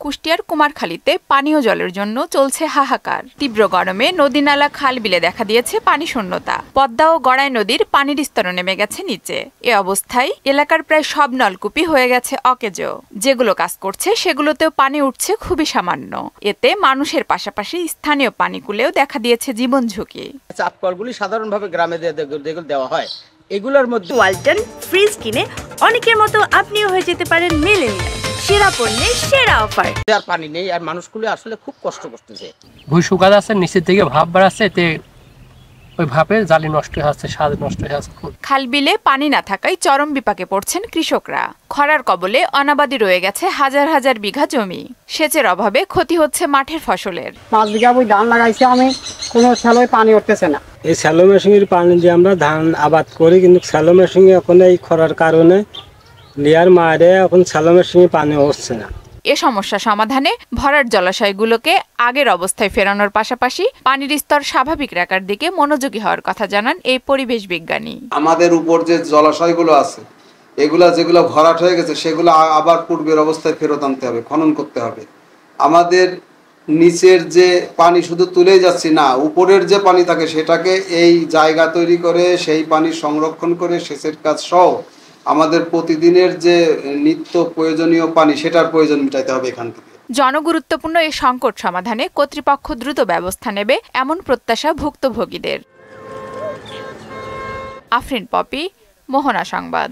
কুষ্টিয়ার কুমারখালীতে পানীয় জলের জন্য চলছে হাহাকার। তীব্র গরমে নদী নালা খাল বিলে দেখা দিয়েছে পানি শূন্যতা। পদ্মা ও গড়াই নদীর পানির স্তর নেমে গেছে নিচে। এ অবস্থায় এলাকার প্রায় সব নলকূপই হয়ে গেছে অকেজো। যেগুলো কাজ করছে সেগুলোতেও পানি উঠছে খুবই সামান্য। এতে মানুষের পাশাপাশি স্থানীয় পানিকুলেও দেখা দিয়েছে জীবন ঝুঁকি। চাপ কলগুলি সাধারণভাবে গ্রামে দেওয়া হয়। এগুলোর মধ্যে ওয়ালটন ফ্রিজ কিনে অনেকের মতো আপনিও হয়ে যেতে পারেন মিলেনিয়াল। সেরা পণ্যের সেরা অফার। আর পানি নেই, আর মানুষগুলো আসলে খুব কষ্ট করতেছে। ভুই শুকা যাচ্ছে, নিচের দিকে ভাপ বাড়াচ্ছে, এতে ওই ভাপে জালি নষ্ট হয়ে যাচ্ছে, স্বাদ নষ্ট হয়ে যাচ্ছে। খাল বিলে পানি না থাকায় চরম বিপাকে পড়ছেন কৃষকরা। খরার কবলে অনাবাদি রয়ে গেছে হাজার হাজার বিঘা জমি। সেচের অভাবে ক্ষতি হচ্ছে মাঠের ফসলের। 5 বিঘা বই ধান লাগাইছি আমি, কোনো স্যালোয় পানি উঠতেছে না। এই স্যালো মেশিনের পানি দিয়ে আমরা ধান আবাদ করি, কিন্তু স্যালো মেশিনে এখন এই খরার কারণে লিয়ার মারে এখন স্যালো মেশিনে পানি হচ্ছে না। এ সমস্যা সমাধানে ভরাট জলাশয়গুলোকে আগের অবস্থায় ফেরানোর পাশাপাশি পানির স্তর স্বাভাবিক রাখার দিকে মনোযোগী হওয়ার কথা জানান এই পরিবেশ বিজ্ঞানী। আমাদের উপর যে জলাশয়গুলো আছে, যেগুলো ভরাট হয়ে গেছে, সেগুলো আবার পূর্বের অবস্থায় ফেরত আনতে হবে, খনন করতে হবে। আমাদের নিচের যে পানি শুধু তুলেই যাচ্ছি না, উপরের যে পানি থাকে সেটাকে এই জায়গা তৈরি করে সেই পানি সংরক্ষণ করে সেচের কাজ সহ আমাদের প্রতিদিনের যে নিত্য প্রয়োজনীয় পানি, সেটার প্রয়োজন মেটাইতে হবে এখান থেকে। জনগুরুত্বপূর্ণ এই সংকট সমাধানে কর্তৃপক্ষ দ্রুত ব্যবস্থা নেবে এমন প্রত্যাশা ভুক্তভোগীদের। আফরিন পপি, মোহনা সংবাদ।